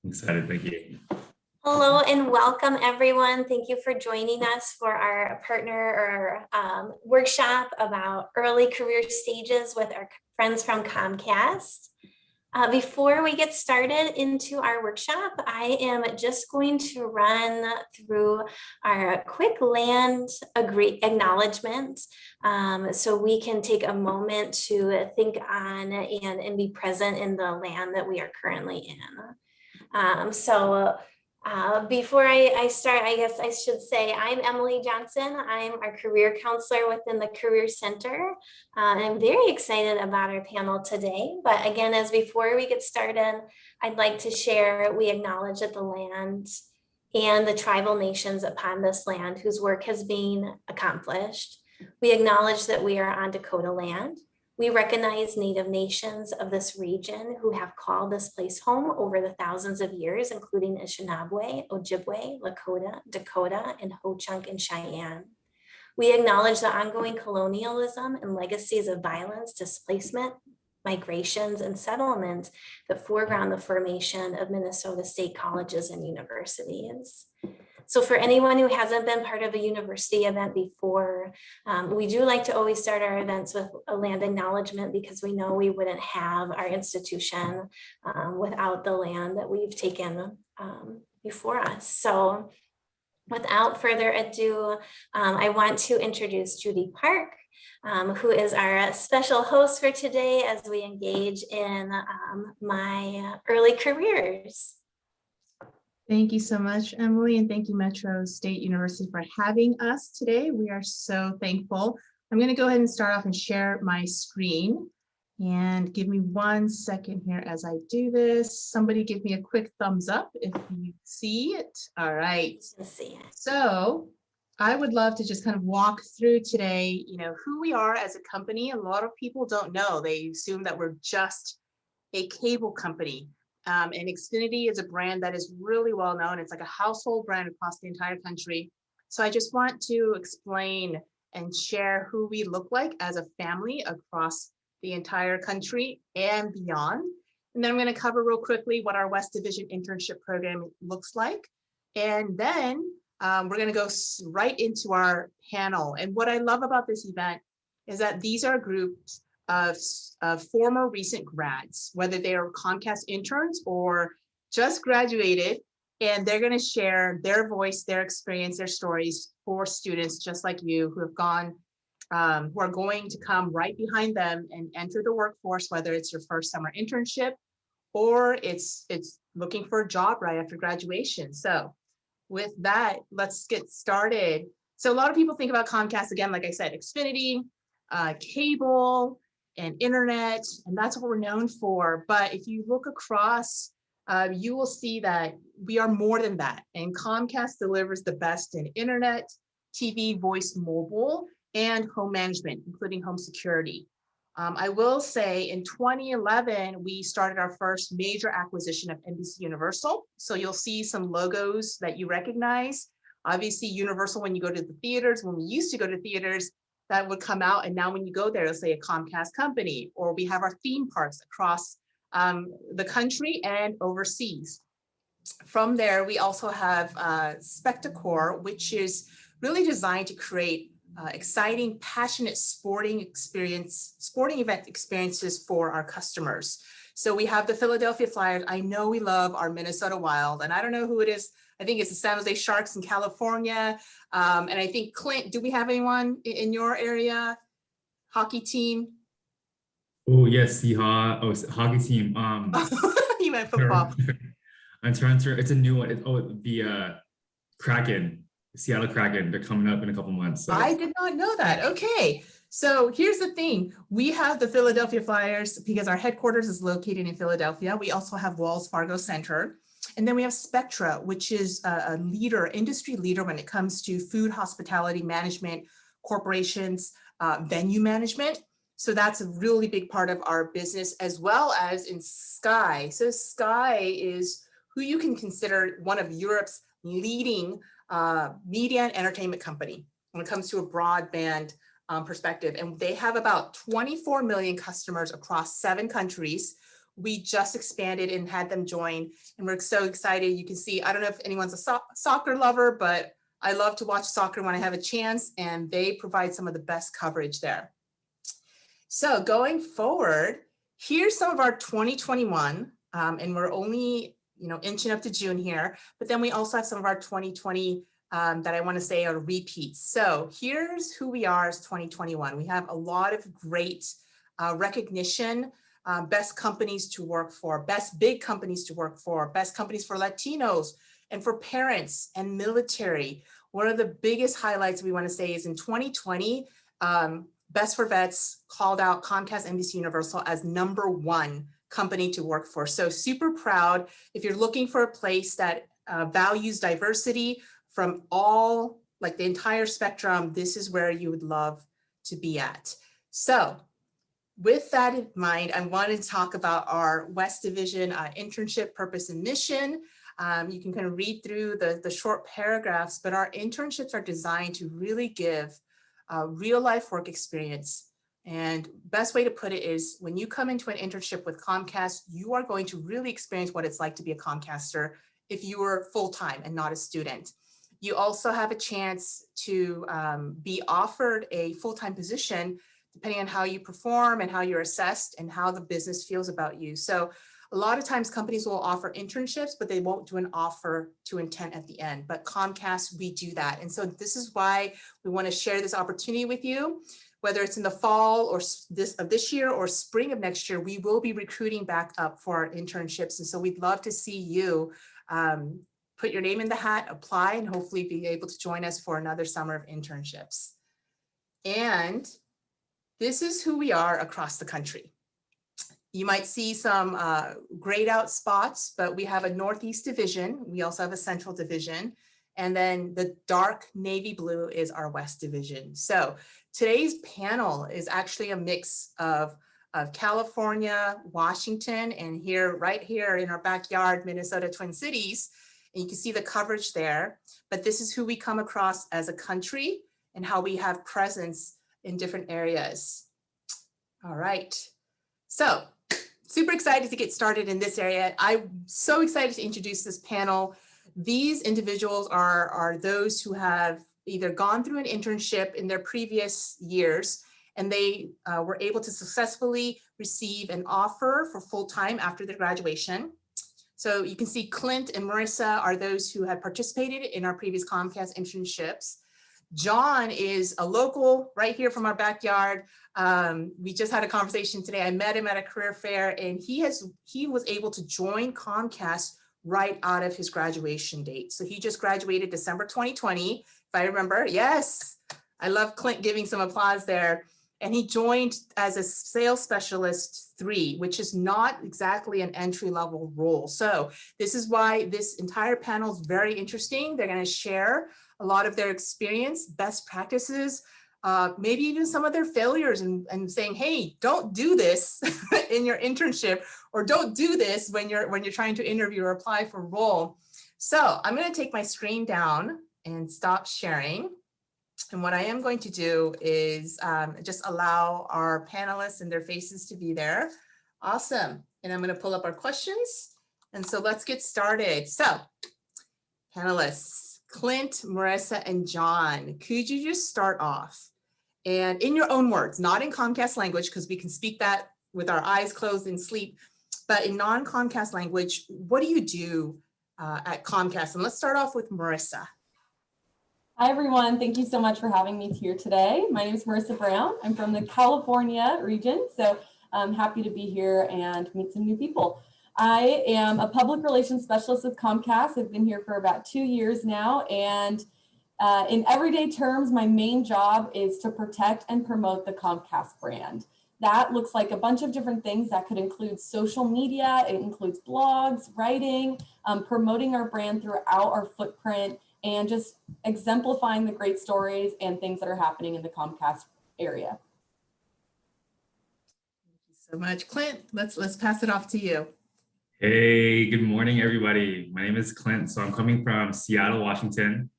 Excited, thank you. Hello and welcome everyone. Thank you for joining us for our partner or workshop about early career stages with our friends from Comcast. Before we get started into our workshop, I am just going to run through our quick land acknowledgement so we can take a moment to think on and be present in the land that we are currently in. Before I start, I guess I should say I'm Emily Johnson. I'm our career counselor within the Career Center. And I'm very excited about our panel today. But again, as before we get started, I'd like to share, we acknowledge that the land and the tribal nations upon this land whose work has been accomplished. We acknowledge that we are on Dakota land. We recognize Native nations of this region who have called this place home over the thousands of years, including Anishinaabe, Ojibwe, Lakota, Dakota, and Ho-Chunk and Cheyenne. We acknowledge the ongoing colonialism and legacies of violence, displacement, migrations, and settlement that foreground the formation of Minnesota state colleges and universities. So for anyone who hasn't been part of a university event before, we do like to always start our events with a land acknowledgement because we know we wouldn't have our institution without the land that we've taken before us. So without further ado, I want to introduce Judy Park, who is our special host for today as we engage in my early careers. Thank you so much, Emily, and thank you, Metro State University, for having us today. We are so thankful. I'm going to go ahead and start off and share my screen. And give me 1 second here as I do this. Somebody give me a quick thumbs up if you see it. All right. So I would love to just kind of walk through today, who we are as a company. A lot of people don't know. They assume that we're just a cable company. And Xfinity is a brand that is really well known. It's like a household brand across the entire country. So I just want to explain and share who we look like as a family across the entire country and beyond. And then I'm going to cover real quickly what our West Division internship program looks like. And then we're going to go right into our panel. And what I love about this event is that these are groups of former recent grads, whether they are Comcast interns or just graduated, and they're going to share their voice, their experience, their stories for students just like you who have gone, who are going to come right behind them and enter the workforce, whether it's your first summer internship or it's looking for a job right after graduation. So with that, let's get started. So a lot of people think about Comcast, again, like I said, Xfinity, cable, and internet, and that's what we're known for. But if you look across, you will see that we are more than that. And Comcast delivers the best in internet, TV, voice, mobile, and home management, including home security. I will say in 2011, we started our first major acquisition of NBC Universal. So you'll see some logos that you recognize. Obviously Universal, when you go to the theaters, when we used to go to theaters, that would come out. And now when you go there, it'll say a Comcast company, or we have our theme parks across the country and overseas. From there, we also have Spectacor, which is really designed to create exciting, passionate sporting event experiences for our customers. So we have the Philadelphia Flyers. I know we love our Minnesota Wild, and I don't know who it is. I think it's the San Jose Sharks in California. And I think, Clint, do we have anyone in your area? Hockey team? Oh, yes, hockey team. You meant football. I'm trying to, it's a new one. The Kraken, Seattle Kraken. They're coming up in a couple months. So. I did not know that. Okay. So here's the thing. We have the Philadelphia Flyers because our headquarters is located in Philadelphia. We also have Wells Fargo Center. And then we have Spectra, which is a leader, industry leader when it comes to food, hospitality management, corporations, venue management. So that's a really big part of our business, as well as in Sky. So Sky is who you can consider one of Europe's leading media and entertainment company when it comes to a broadband perspective. And they have about 24 million customers across 7 countries. we just expanded and had them join, and we're so excited. You can see, I don't know if anyone's a soccer lover, but I love to watch soccer when I have a chance, and they provide some of the best coverage there. So going forward, here's some of our 2021, and we're only, inching up to June here, but then we also have some of our 2020 that I want to say are repeats. So here's who we are as 2021. We have a lot of great recognition, best companies to work for, best big companies to work for, best companies for Latinos and for parents and military. One of the biggest highlights we want to say is in 2020, Best for Vets called out Comcast NBC Universal as #1 company to work for. So super proud. If you're looking for a place that values diversity from all, like the entire spectrum, this is where you would love to be at. So with that in mind, I wanted to talk about our West Division internship purpose and mission. You can kind of read through the short paragraphs, but our internships are designed to really give real life work experience. And best way to put it is when you come into an internship with Comcast, you are going to really experience what it's like to be a Comcaster if you were full-time and not a student. You also have a chance to be offered a full-time position depending on how you perform and how you're assessed and how the business feels about you. So a lot of times companies will offer internships, but they won't do an offer to intent at the end. But Comcast, we do that. And so this is why we want to share this opportunity with you. Whether it's in the fall or this year or spring of next year, we will be recruiting back up for our internships. And so we'd love to see you put your name in the hat, apply, and hopefully be able to join us for another summer of internships. And this is who we are across the country. You might see some grayed out spots, but we have a Northeast division. We also have a Central division. And then the dark navy blue is our West division. So today's panel is actually a mix of California, Washington, and right here in our backyard, Minnesota, Twin Cities. And you can see the coverage there. But this is who we come across as a country and how we have presence in different areas. All right. So super excited to get started in this area. I'm so excited to introduce this panel. These individuals are those who have either gone through an internship in their previous years, and they were able to successfully receive an offer for full-time after their graduation. So you can see Clint and Marissa are those who had participated in our previous Comcast internships. John is a local right here from our backyard. We just had a conversation today. I met him at a career fair, and he was able to join Comcast right out of his graduation date. So he just graduated December 2020, if I remember. Yes, I love Clint giving some applause there. And he joined as a sales specialist 3, which is not exactly an entry-level role. So this is why this entire panel is very interesting. They're going to share a lot of their experience, best practices, maybe even some of their failures, and saying, hey, don't do this in your internship, or don't do this when you're trying to interview or apply for a role. So I'm going to take my screen down and stop sharing. And what I am going to do is just allow our panelists and their faces to be there. Awesome. And I'm going to pull up our questions. And so let's get started. So panelists, Clint, Marissa, and John, could you just start off? And in your own words, not in Comcast language, because we can speak that with our eyes closed and sleep, but in non-Comcast language, what do you do at Comcast? And let's start off with Marissa. Hi, everyone. Thank you so much for having me here today. My name is Marissa Brown. I'm from the California region, so I'm happy to be here and meet some new people. I am a public relations specialist with Comcast. I've been here for about 2 years now, and in everyday terms, my main job is to protect and promote the Comcast brand. That looks like a bunch of different things. That could include social media, it includes blogs, writing, promoting our brand throughout our footprint, and just exemplifying the great stories and things that are happening in the Comcast area. Thank you so much. Clint, let's pass it off to you. Hey, good morning, everybody. My name is Clint. So I'm coming from Seattle, Washington,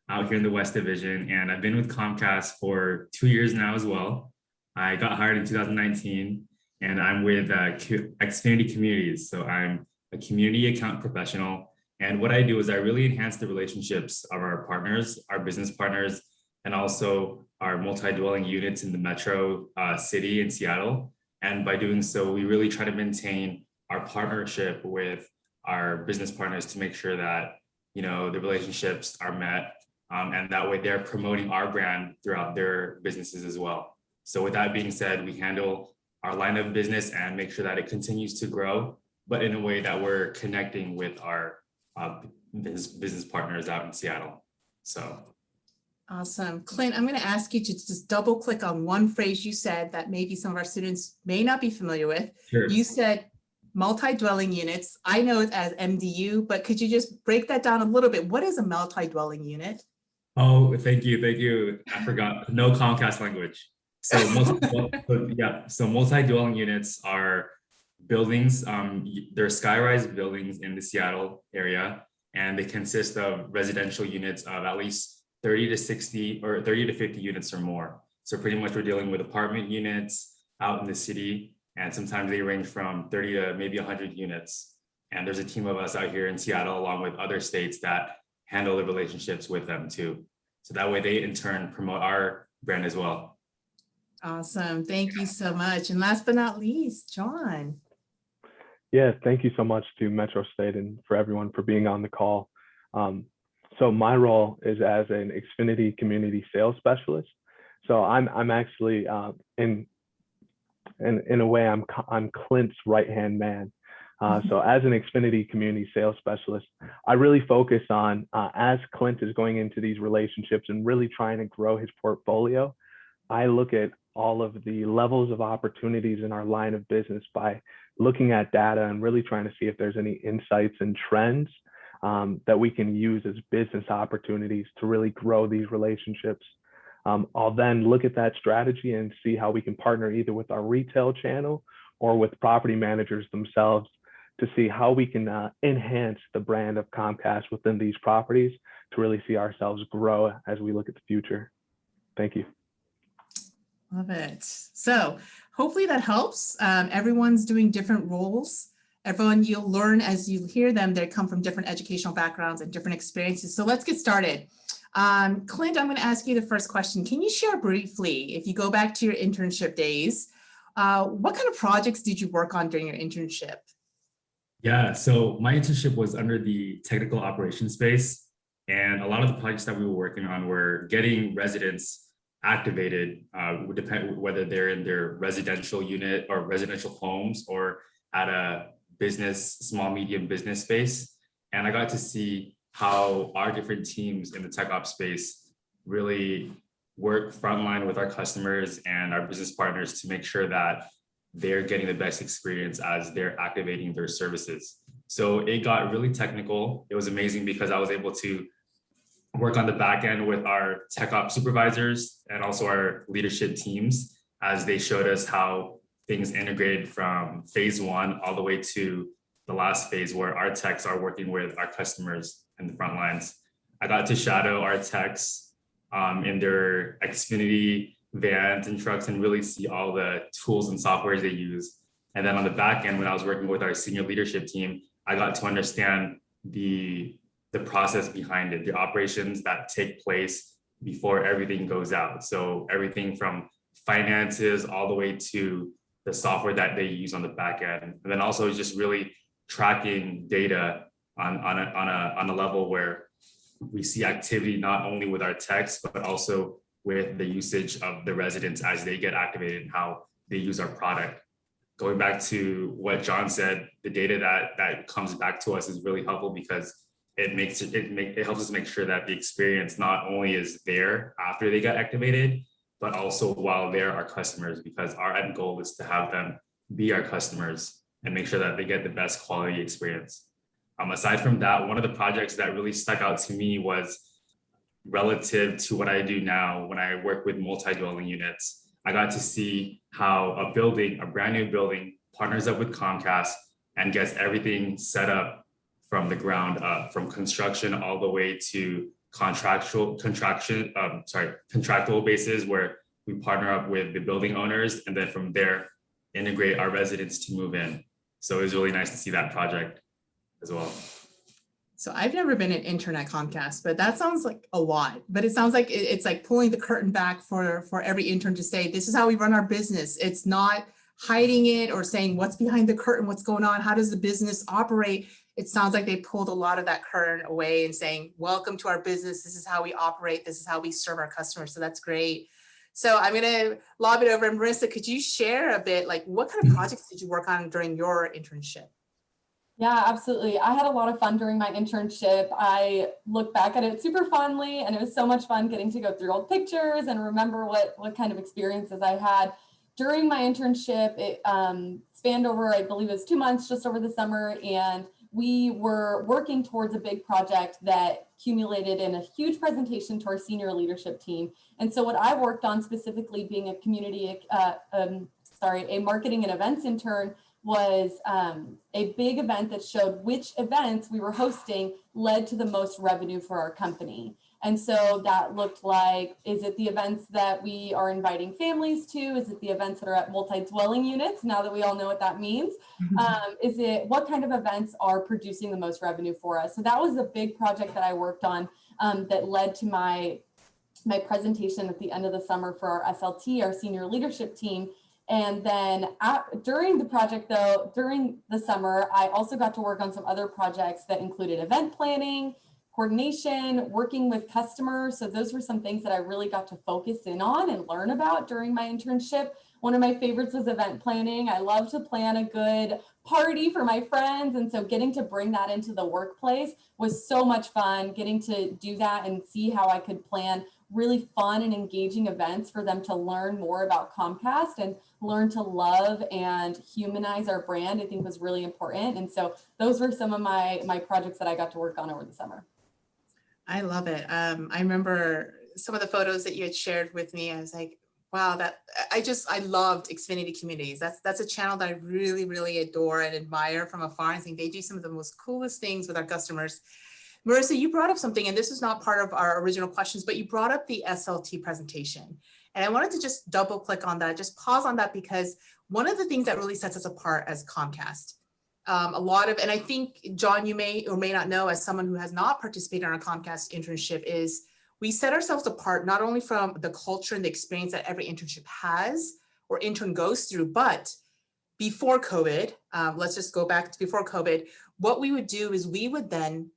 out here in the West Division, and I've been with Comcast for 2 years now as well. I got hired in 2019, and I'm with Xfinity Communities. So I'm a community account professional. And what I do is I really enhance the relationships of our partners, our business partners, and also our multi-dwelling units in the metro city in Seattle. And by doing so, we really try to maintain our partnership with our business partners to make sure that, you know, the relationships are met. And that way they're promoting our brand throughout their businesses as well. So with that being said, we handle our line of business and make sure that it continues to grow, but in a way that we're connecting with our business partners out in Seattle. So. Awesome. Clint, I'm going to ask you to just double click on one phrase you said that maybe some of our students may not be familiar with. Sure. You said multi-dwelling units. I know it as MDU, but could you just break that down a little bit? What is a multi-dwelling unit? Oh, thank you. Thank you. I forgot. No Comcast language. So multi-dwelling units are buildings. They're sky-rise buildings in the Seattle area, and they consist of residential units of at least 30 to 60 or 30 to 50 units or more. So pretty much we're dealing with apartment units out in the city, and sometimes they range from 30 to maybe 100 units. And there's a team of us out here in Seattle, along with other states, that handle the relationships with them too. So that way they in turn promote our brand as well. Awesome. Thank you so much. And last but not least, John. Yeah, thank you so much to Metro State and for everyone for being on the call. So my role is as an Xfinity community sales specialist. So I'm actually in a way I'm Clint's right-hand man. So as an Xfinity community sales specialist, I really focus on as Clint is going into these relationships and really trying to grow his portfolio, I look at all of the levels of opportunities in our line of business by looking at data and really trying to see if there's any insights and trends that we can use as business opportunities to really grow these relationships. I'll then look at that strategy and see how we can partner either with our retail channel or with property managers themselves to see how we can enhance the brand of Comcast within these properties to really see ourselves grow as we look at the future. Thank you. Love it. So hopefully that helps. Everyone's doing different roles. Everyone, you'll learn as you hear them, they come from different educational backgrounds and different experiences. So let's get started. Clint, I'm going to ask you the first question. Can you share briefly, if you go back to your internship days, what kind of projects did you work on during your internship? Yeah, so my internship was under the technical operations space, and a lot of the projects that we were working on were getting residents activated, would depend whether they're in their residential unit or residential homes or at a business, small, medium business space. And I got to see how our different teams in the tech ops space really work frontline with our customers and our business partners to make sure that they're getting the best experience as they're activating their services. So it got really technical. It was amazing because I was able to work on the back end with our tech ops supervisors and also our leadership teams as they showed us how things integrated from phase one all the way to the last phase where our techs are working with our customers in the front lines. I got to shadow our techs in their Xfinity vans and trucks and really see all the tools and softwares they use. And then on the back end, when I was working with our senior leadership team, I got to understand the process behind it, the operations that take place before everything goes out. So everything from finances all the way to the software that they use on the back end. And then also just really tracking data on a level where we see activity not only with our techs, but also with the usage of the residents as they get activated and how they use our product. Going back to what John said, the data that comes back to us is really helpful because it helps us make sure that the experience not only is there after they got activated, but also while they're our customers, because our end goal is to have them be our customers and make sure that they get the best quality experience. Aside from that, one of the projects that really stuck out to me was relative to what I do now when I work with multi-dwelling units. I got to see how a building, a brand new building, partners up with Comcast and gets everything set up from the ground up, from construction all the way to contractual basis where we partner up with the building owners. And then from there, integrate our residents to move in. So it was really nice to see that project as well. So I've never been an intern at Comcast, but that sounds like a lot. But it sounds like it's like pulling the curtain back for every intern to say, this is how we run our business. It's not hiding it or saying what's behind the curtain, what's going on, how does the business operate? It sounds like they pulled a lot of that curtain away and saying, welcome to our business. This is how we operate. This is how we serve our customers. So that's great. So I'm going to lob it over. And Marissa, could you share a bit, like what kind of projects did you work on during your internship? Yeah, absolutely. I had a lot of fun during my internship. I look back at it super fondly, and it was so much fun getting to go through old pictures and remember what kind of experiences I had during my internship. It spanned over, I believe it was 2 months, just over the summer, and we were working towards a big project that accumulated in a huge presentation to our senior leadership team. And so what I worked on, specifically being a a marketing and events intern, was a big event that showed which events we were hosting led to the most revenue for our company. And so that looked like, is it the events that we are inviting families to? Is it the events that are at multi-dwelling units, now that we all know what that means? Is it, what kind of events are producing the most revenue for us? So that was a big project that I worked on that led to my presentation at the end of the summer for our SLT, our senior leadership team. And then during the project, though, during the summer, I also got to work on some other projects that included event planning, coordination, working with customers. So those were some things that I really got to focus in on and learn about during my internship. One of my favorites was event planning. I love to plan a good party for my friends. And so getting to bring that into the workplace was so much fun, getting to do that and see how I could plan really fun and engaging events for them to learn more about Comcast and learn to love and humanize our brand, I think was really important. And so those were some of my projects that I got to work on over the summer. I love it. I remember some of the photos that you had shared with me. I was like, wow, I loved Xfinity Communities. That's a channel that I really, really adore and admire from afar. I think they do some of the most coolest things with our customers. Marissa, you brought up something, and this is not part of our original questions, but you brought up the SLT presentation. And I wanted to just double click on that, just pause on that, because one of the things that really sets us apart as Comcast, and I think, John, you may or may not know, as someone who has not participated in our Comcast internship, is we set ourselves apart not only from the culture and the experience that every internship has or intern goes through, but before COVID, let's just go back to before COVID, what we would do is we would then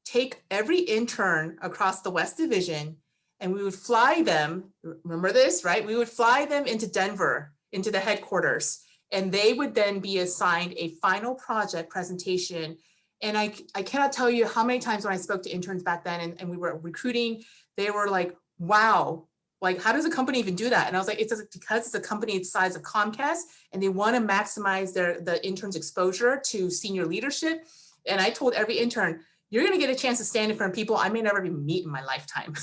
take every intern across the West Division and we would fly them, remember this, right? We would fly them into Denver, into the headquarters, and they would then be assigned a final project presentation. And I cannot tell you how many times when I spoke to interns back then and we were recruiting, they were like, wow, like how does a company even do that? And I was like, it's because it's a company the size of Comcast and they want to maximize the interns' exposure to senior leadership. And I told every intern, you're going to get a chance to stand in front of people I may never even meet in my lifetime.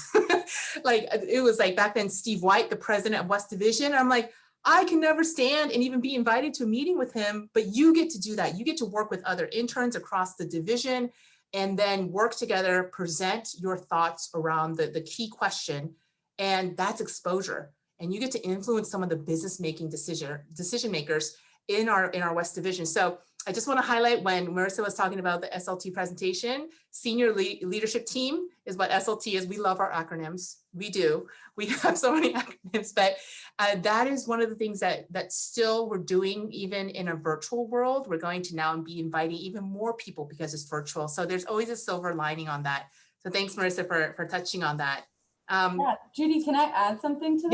Like it was like back then, Steve White, the president of West Division. I'm like, I can never stand and even be invited to a meeting with him, but you get to do that. You get to work with other interns across the division and then work together, present your thoughts around the key question. And that's exposure. And you get to influence some of the business making decision makers in our West Division. So I just want to highlight when Marissa was talking about the SLT presentation, senior leadership team is what SLT is. We love our acronyms. We do. We have so many acronyms, but that is one of the things that still we're doing even in a virtual world. We're going to now be inviting even more people because it's virtual. So there's always a silver lining on that. So thanks, Marissa, for touching on that. Yeah, Judy, can I add something to that?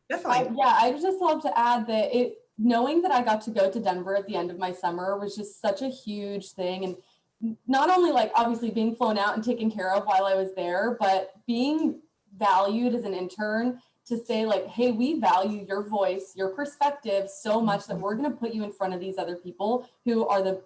Yeah, definitely. I just love to add that knowing that I got to go to Denver at the end of my summer was just such a huge thing. And not only like obviously being flown out and taken care of while I was there, but being valued as an intern to say like, hey, we value your voice, your perspective so much that we're going to put you in front of these other people who are the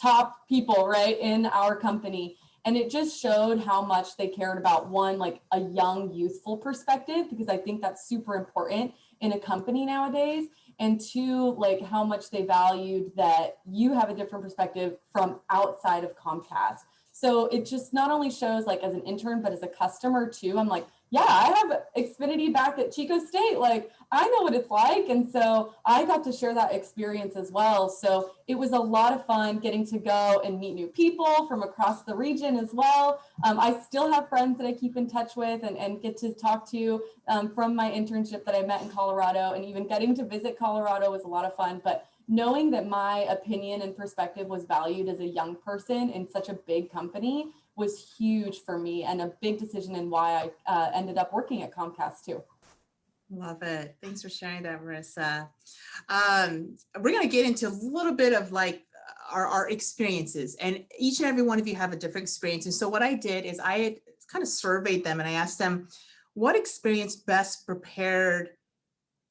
top people, right, in our company. And it just showed how much they cared about, one, like a young, youthful perspective, because I think that's super important in a company nowadays. And two, like how much they valued that you have a different perspective from outside of Comcast. So it just not only shows like as an intern, but as a customer too, I'm like, yeah, I have Xfinity back at Chico State. Like, I know what it's like. And so I got to share that experience as well. So it was a lot of fun getting to go and meet new people from across the region as well. I still have friends that I keep in touch with and get to talk to from my internship that I met in Colorado, and even getting to visit Colorado was a lot of fun. But knowing that my opinion and perspective was valued as a young person in such a big company was huge for me, and a big decision in why I ended up working at Comcast too. Love it. Thanks for sharing that, Marissa. We're going to get into a little bit of like our experiences, and each and every one of you have a different experience. And so what I did is I had kind of surveyed them and I asked them, what experience best prepared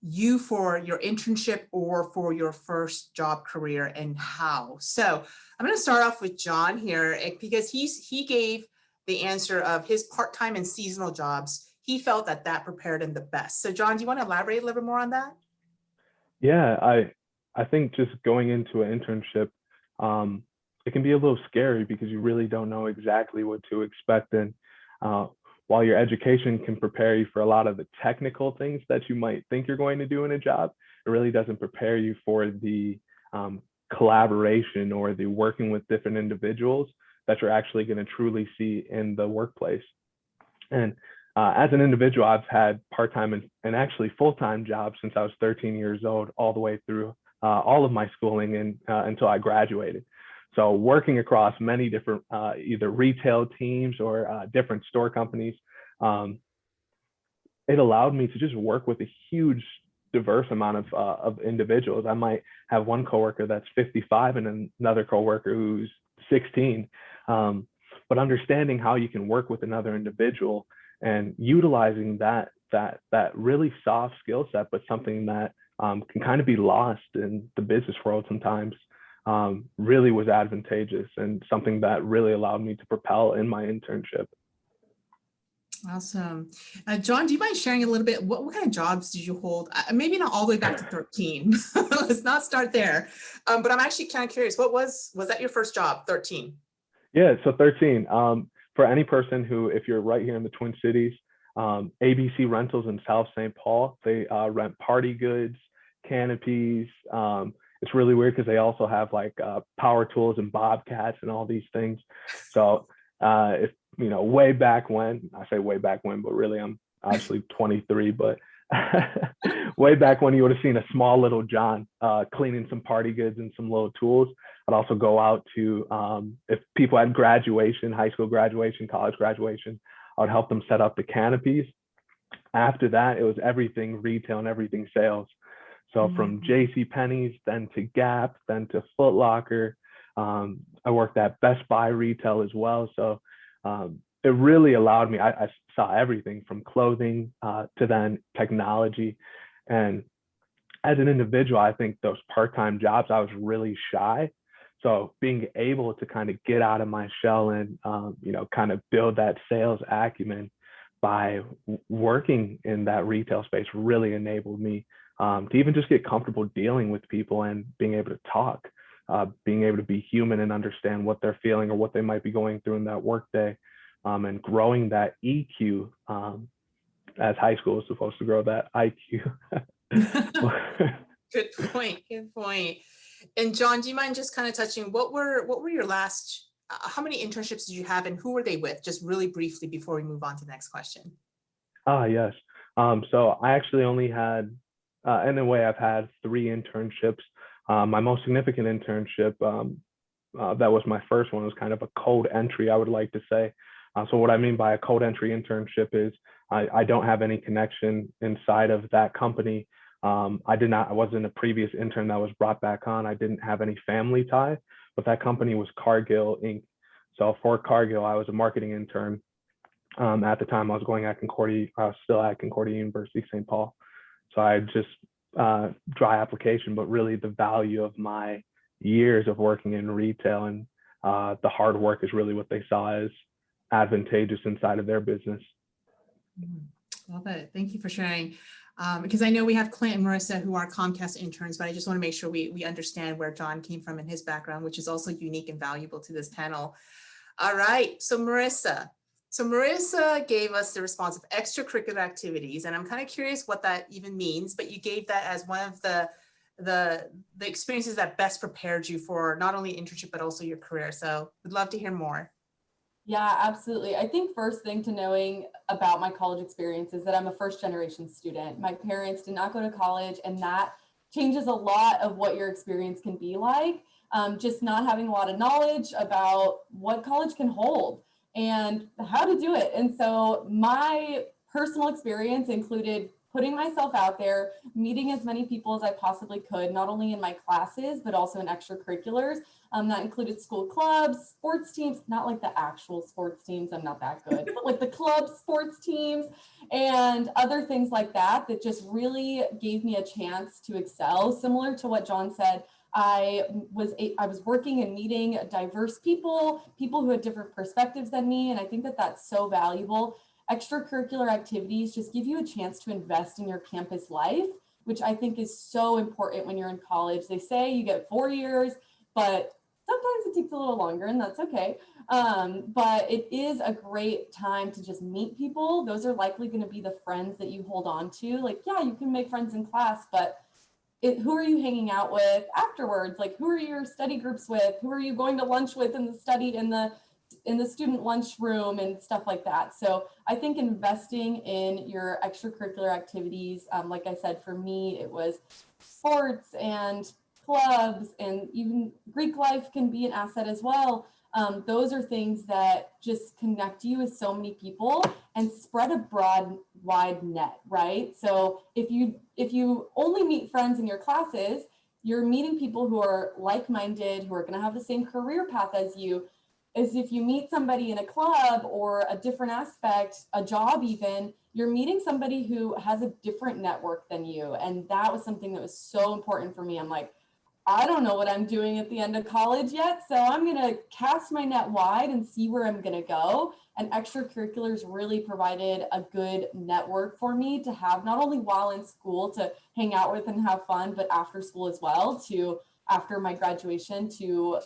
you for your internship or for your first job career, and how? So I'm going to start off with John here, because he gave the answer of his part-time and seasonal jobs. He felt that prepared him the best. So John, do you want to elaborate a little bit more on that? Yeah, I think just going into an internship, it can be a little scary because you really don't know exactly what to expect. And while your education can prepare you for a lot of the technical things that you might think you're going to do in a job, it really doesn't prepare you for the collaboration or the working with different individuals that you're actually going to truly see in the workplace. And as an individual, I've had part-time and actually full-time jobs since I was 13 years old, all the way through all of my schooling and until I graduated. So working across many different either retail teams or different store companies, it allowed me to just work with a huge, diverse amount of individuals. I might have one coworker that's 55 and another coworker who's 16. But understanding how you can work with another individual and utilizing that really soft skill set, but something that can kind of be lost in the business world sometimes, really was advantageous and something that really allowed me to propel in my internship. Awesome. John, do you mind sharing a little bit? What kind of jobs did you hold? Maybe not all the way back to 13. Let's not start there. But I'm actually kind of curious. Was that your first job, 13? Yeah, so 13. For any person who, if you're right here in the Twin Cities, ABC Rentals in South St. Paul, they rent party goods, canopies. It's really weird because they also have like power tools and bobcats and all these things. So if you know, way back when, I say way back when, but really I'm actually 23, but way back when you would have seen a small little John cleaning some party goods and some little tools. I'd also go out to, if people had graduation, high school graduation, college graduation, I would help them set up the canopies. After that, it was everything retail and everything sales. So from JCPenney's, then to Gap, then to Foot Locker. I worked at Best Buy retail as well. So it really allowed me, I saw everything from clothing to then technology. And as an individual, I think those part-time jobs, I was really shy. So being able to kind of get out of my shell and, you know, kind of build that sales acumen by working in that retail space really enabled me to even just get comfortable dealing with people and being able to talk, being able to be human and understand what they're feeling or what they might be going through in that workday, and growing that EQ, as high school is supposed to grow that IQ. Good point. Good point. And John, do you mind just kind of touching, what were your last, how many internships did you have and who were they with? Just really briefly before we move on to the next question. Yes. So I actually only had, in a way, I've had 3 internships. My most significant internship, that was my first one, was kind of a cold entry, I would like to say. So what I mean by a cold entry internship is I don't have any connection inside of that company. I wasn't a previous intern that was brought back on. I didn't have any family tie, but that company was Cargill Inc. So for Cargill, I was a marketing intern. At the time I was going at Concordia, I was still at Concordia University, St. Paul. So I just dry application, but really the value of my years of working in retail and the hard work is really what they saw as advantageous inside of their business. Love it. Thank you for sharing. Because I know we have Clint and Marissa who are Comcast interns, but I just want to make sure we understand where John came from in his background, which is also unique and valuable to this panel. All right. So Marissa, So Marissa gave us the response of extracurricular activities, and I'm kind of curious what that even means, but you gave that as one of the experiences that best prepared you for not only internship, but also your career. So we'd love to hear more. Yeah, absolutely. I think first thing to knowing about my college experience is that I'm a first generation student. My parents did not go to college, and that changes a lot of what your experience can be like. Just not having a lot of knowledge about what college can hold and how to do it. And so my personal experience included putting myself out there, meeting as many people as I possibly could, not only in my classes, but also in extracurriculars. That included school clubs, sports teams, not like the actual sports teams, I'm not that good, but like the club sports teams and other things like that, that just really gave me a chance to excel. Similar to what John said, I was working and meeting diverse people who had different perspectives than me. And I think that that's so valuable. Extracurricular activities just give you a chance to invest in your campus life, which I think is so important when you're in college. They say you get 4 years, but sometimes it takes a little longer, and that's okay. But it is a great time to just meet people. Those are likely going to be the friends that you hold on to. Like, yeah, you can make friends in class, but who are you hanging out with afterwards? Like, who are your study groups with? Who are you going to lunch with in the study, in the student lunchroom and stuff like that? So I think investing in your extracurricular activities, like I said, for me, it was sports and clubs, and even Greek life can be an asset as well. Those are things that just connect you with so many people and spread a broad, wide net, right? So if you only meet friends in your classes, you're meeting people who are like-minded, who are going to have the same career path as you. As if you meet somebody in a club or a different aspect, a job even, you're meeting somebody who has a different network than you. And that was something that was so important for me. I'm like, I don't know what I'm doing at the end of college yet, so I'm going to cast my net wide and see where I'm going to go. And extracurriculars really provided a good network for me to have, not only while in school to hang out with and have fun, but after school as well, to after my graduation to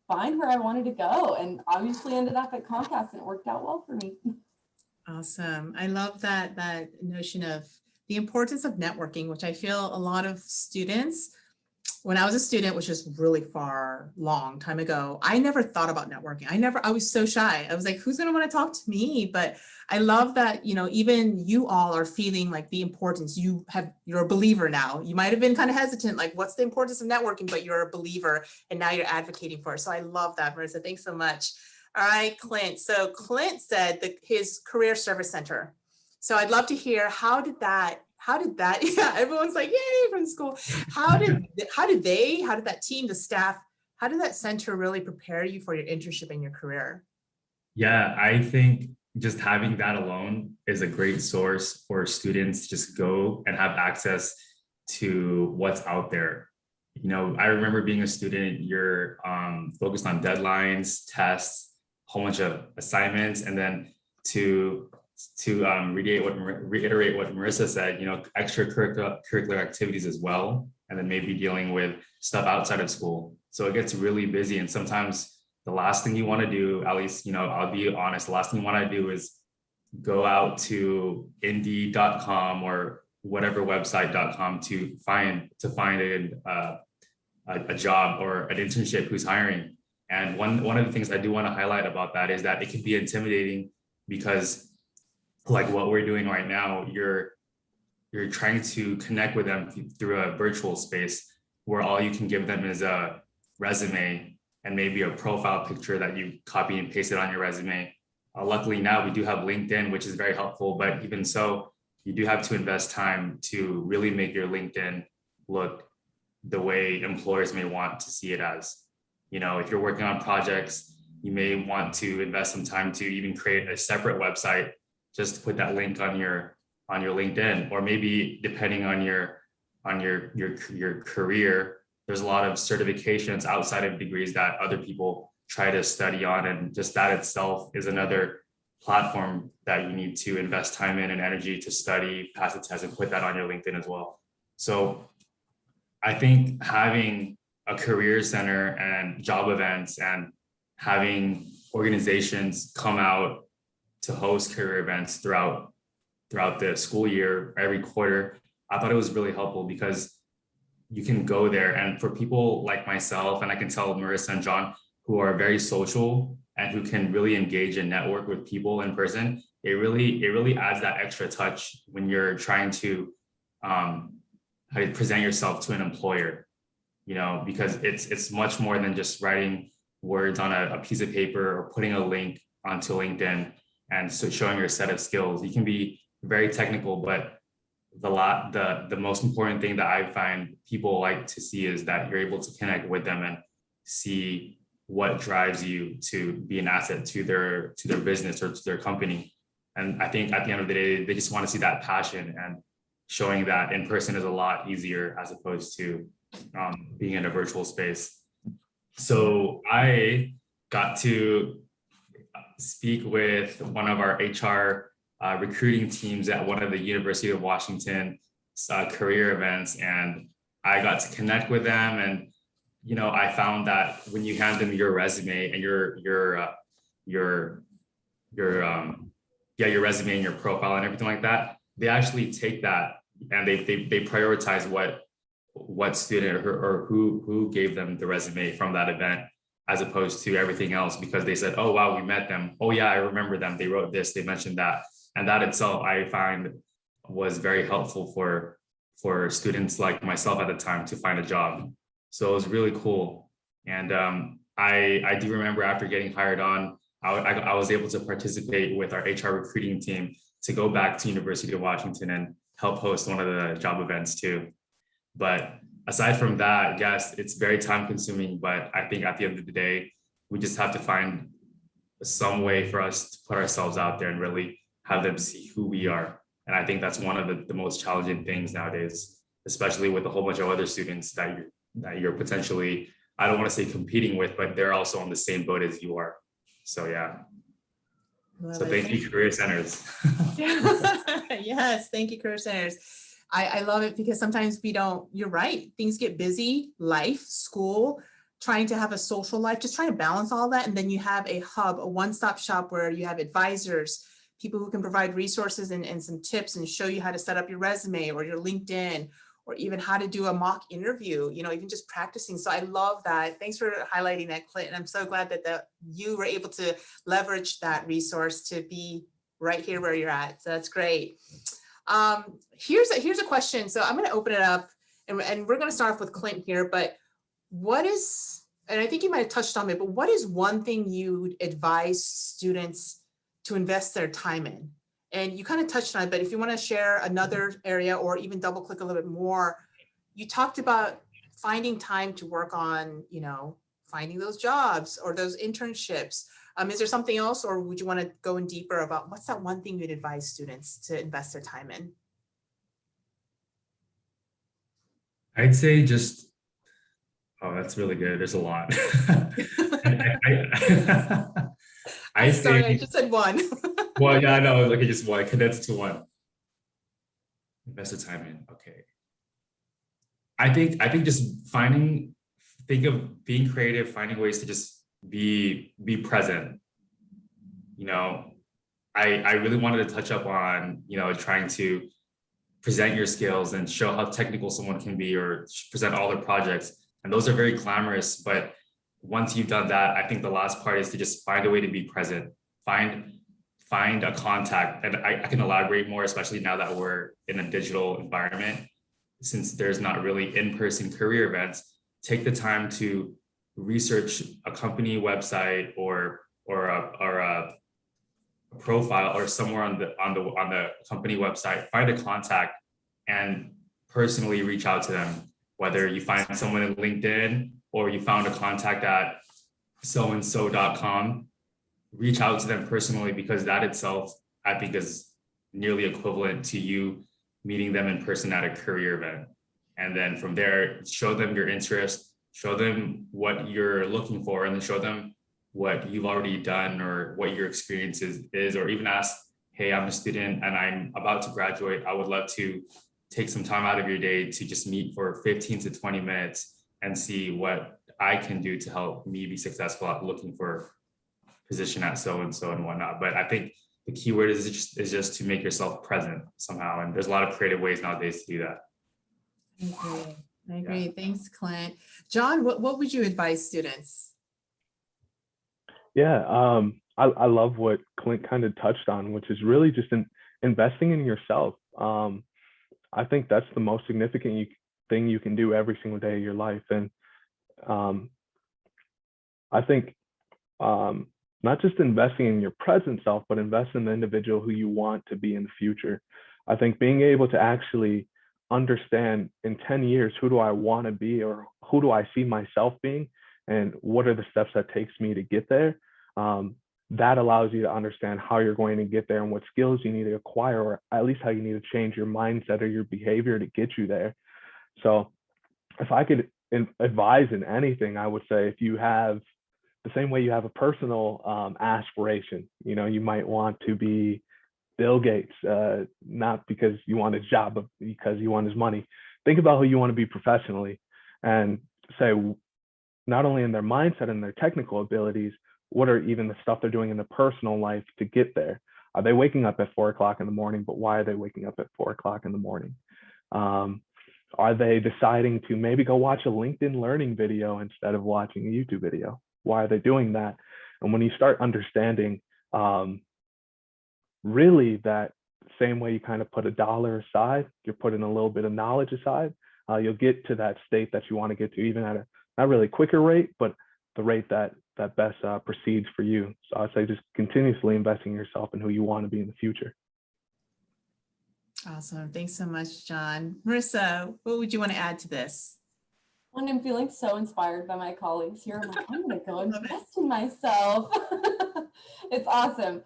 find where I wanted to go. And obviously ended up at Comcast, and it worked out well for me. Awesome. I love that notion of the importance of networking, which I feel a lot of students, when I was a student, which is really long time ago, I never thought about networking. I was so shy. I was like, who's going to want to talk to me? But I love that, even you all are feeling like the importance. You're a believer now. You might have been kind of hesitant, like, what's the importance of networking? But you're a believer, and now you're advocating for it. So I love that, Marissa. Thanks so much. All right, Clint. So Clint said that his career service center. So I'd love to hear, how did that, yeah, everyone's like, yay, from school. How did that team, the staff, how did that center really prepare you for your internship and your career? Yeah, I think just having that alone is a great source for students to just go and have access to what's out there. I remember being a student, you're focused on deadlines, tests, a whole bunch of assignments, and then to reiterate what Marissa said, extracurricular activities as well, and then maybe dealing with stuff outside of school. So it gets really busy, and sometimes the last thing you want to do, at least, I'll be honest, the last thing you want to do is go out to Indeed.com or whatever website.com to find a job or an internship who's hiring. And one of the things I do want to highlight about that is that it can be intimidating, because like what we're doing right now, you're trying to connect with them through a virtual space where all you can give them is a resume and maybe a profile picture that you copy and pasted on your resume. Luckily now we do have LinkedIn, which is very helpful, but even so, you do have to invest time to really make your LinkedIn look the way employers may want to see it as. If you're working on projects, you may want to invest some time to even create a separate website just to put that link on your LinkedIn, or maybe depending on your career, there's a lot of certifications outside of degrees that other people try to study on, and just that itself is another platform that you need to invest time in and energy to study, pass the test, and put that on your LinkedIn as well. So I think having a career center and job events and having organizations come out to host career events throughout the school year, every quarter. I thought it was really helpful because you can go there, and for people like myself, and I can tell Marissa and John, who are very social and who can really engage and network with people in person, it really adds that extra touch when you're trying to how to present yourself to an employer, because it's much more than just writing words on a piece of paper or putting a link onto LinkedIn and so showing your set of skills. You can be very technical, but the most important thing that I find people like to see is that you're able to connect with them and see what drives you to be an asset to their business or to their company. And I think at the end of the day, they just want to see that passion, and showing that in person is a lot easier as opposed to being in a virtual space. So I got to speak with one of our HR recruiting teams at one of the University of Washington career events, and I got to connect with them. And I found that when you hand them your resume and your resume and your profile and everything like that, they actually take that and they prioritize what student or who gave them the resume from that event, as opposed to everything else, because they said, oh wow, we met them, oh yeah, I remember them, they wrote this, they mentioned that. And that itself I find was very helpful for students like myself at the time to find a job. So it was really cool. And I do remember after getting hired on, I was able to participate with our HR recruiting team to go back to University of Washington and help host one of the job events too. But aside from that, yes, it's very time consuming, but I think at the end of the day, we just have to find some way for us to put ourselves out there and really have them see who we are. And I think that's one of the most challenging things nowadays, especially with a whole bunch of other students that you're potentially, I don't want to say competing with, but they're also on the same boat as you are. So yeah. So thank you, Career Centers. Yes, thank you, Career Centers. I love it because sometimes you're right, things get busy, life, school, trying to have a social life, just trying to balance all that. And then you have a hub, a one-stop shop where you have advisors, people who can provide resources and some tips and show you how to set up your resume or your LinkedIn, or even how to do a mock interview, even just practicing. So I love that. Thanks for highlighting that, Clinton. I'm so glad that you were able to leverage that resource to be right here where you're at. So that's great. Here's a question. So I'm going to open it up, and we're going to start off with Clinton here, but what is, and I think you might have touched on it, but what is one thing you'd advise students to invest their time in? And you kind of touched on it, but if you want to share another area or even double click a little bit more, you talked about finding time to work on, finding those jobs or those internships. Is there something else, or would you want to go in deeper about what's that one thing you'd advise students to invest their time in? I'd say oh, that's really good. There's a lot. I'm sorry, I just said one. Well, yeah, I know. Look at just one. Condense it to one. Invest the time in. Okay. I think just think of being creative, finding ways to just be present. I really wanted to touch up on, trying to present your skills and show how technical someone can be, or present all their projects. And those are very glamorous, but once you've done that, I think the last part is to just find a way to be present, find a contact. And I can elaborate more, especially now that we're in a digital environment, since there's not really in-person career events. Take the time to research a company website or a profile, or somewhere on the company website, find a contact and personally reach out to them. Whether you find someone in LinkedIn or you found a contact at soandso.com, reach out to them personally, because that itself, I think, is nearly equivalent to you meeting them in person at a career event. And then from there, show them your interest, show them what you're looking for, and then show them what you've already done or what your experience is, or even ask, hey, I'm a student and I'm about to graduate. I would love to take some time out of your day to just meet for 15 to 20 minutes and see what I can do to help me be successful at looking for a position at so-and-so and whatnot. But I think the key word is just to make yourself present somehow. And there's a lot of creative ways nowadays to do that. I agree. Thanks, Clint. John, what would you advise students? Yeah, I love what Clint kind of touched on, which is really just investing in yourself. I think that's the most significant thing you can do every single day of your life. And I think not just investing in your present self, but invest in the individual who you want to be in the future. I think being able to actually understand in 10 years, who do I want to be, or who do I see myself being, and what are the steps that takes me to get there? That allows you to understand how you're going to get there and what skills you need to acquire, or at least how you need to change your mindset or your behavior to get you there. So if I could advise in anything, I would say, if you have the same way you have a personal aspiration, you might want to be Bill Gates, not because you want his job, but because you want his money. Think about who you want to be professionally, and say, not only in their mindset and their technical abilities, what are even the stuff they're doing in their personal life to get there? Are they waking up at 4 o'clock in the morning? But why are they waking up at 4 o'clock in the morning? Are they deciding to maybe go watch a LinkedIn learning video instead of watching a YouTube video? Why are they doing that? And when you start understanding really that same way you kind of put $1 aside, you're putting a little bit of knowledge aside, you'll get to that state that you want to get to, even at a not really quicker rate, but the rate that best proceeds for you. So I'd say just continuously investing in yourself and who you want to be in the future. Awesome. Thanks so much, John. Marissa, what would you want to add to this? When I'm feeling so inspired by my colleagues here, I'm like, I'm going to go invest in myself. It's awesome.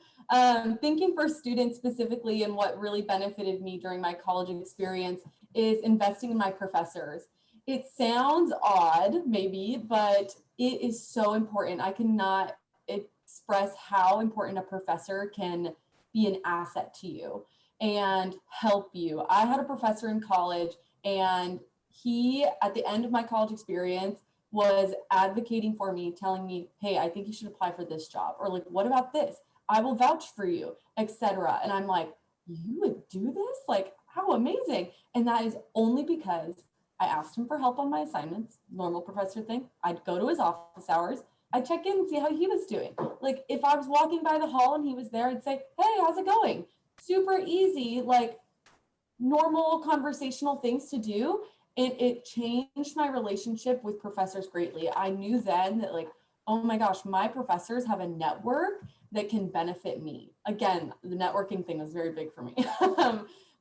Thinking for students specifically, and what really benefited me during my college experience is investing in my professors. It sounds odd, maybe, but it is so important. I cannot express how important a professor can be an asset to you and help you. I had a professor in college, and he, at the end of my college experience, was advocating for me, telling me, hey, I think you should apply for this job, or like, what about this? I will vouch for you, etc. And I'm like, you would do this? Like, how amazing. And that is only because I asked him for help on my assignments, normal professor thing. I'd go to his office hours. I'd check in and see how he was doing. Like, if I was walking by the hall and he was there, I'd say, hey, how's it going? Super easy, like normal conversational things to do. It changed my relationship with professors greatly. I knew then that, like, oh my gosh, my professors have a network that can benefit me. Again, the networking thing was very big for me.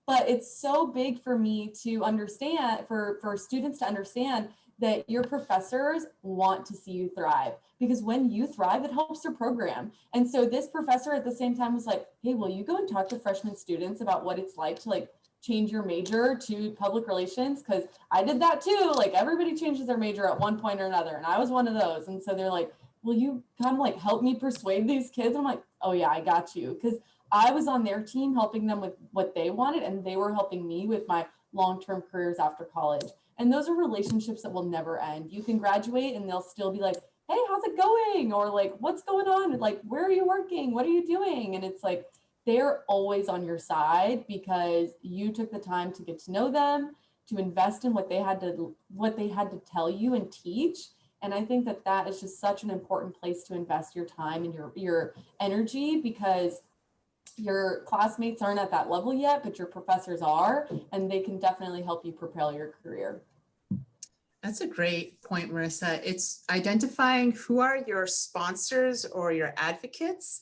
But it's so big for me to understand, for students to understand that your professors want to see you thrive, because when you thrive, it helps their program. And so this professor at the same time was like, hey, will you go and talk to freshman students about what it's like to like change your major to public relations? Because I did that too. Like, everybody changes their major at one point or another, and I was one of those. And so they're like, will you come like help me persuade these kids? I'm like, oh yeah, I got you. Because I was on their team helping them with what they wanted, and they were helping me with my long-term careers after college. And those are relationships that will never end. You can graduate and they'll still be like, hey, how's it going? Or like, what's going on? Like, where are you working? What are you doing? And it's like, they're always on your side because you took the time to get to know them, to invest in what they had to tell you and teach. And I think that that is just such an important place to invest your time and your energy, because your classmates aren't at that level yet, but your professors are, and they can definitely help you propel your career. That's a great point, Marissa. It's identifying who are your sponsors or your advocates.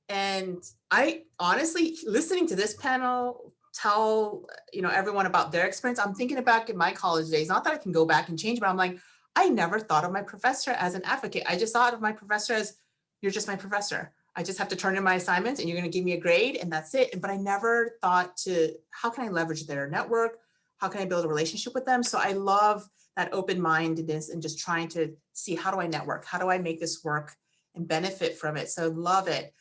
And I honestly, listening to this panel tell everyone about their experience, I'm thinking back in my college days, not that I can go back and change, but I'm like, I never thought of my professor as an advocate. I just thought of my professor as, you're just my professor. I just have to turn in my assignments and you're going to give me a grade and that's it. But I never thought to, how can I leverage their network? How can I build a relationship with them? So I love that open-mindedness and just trying to see, how do I network? How do I make this work and benefit from it? So love it.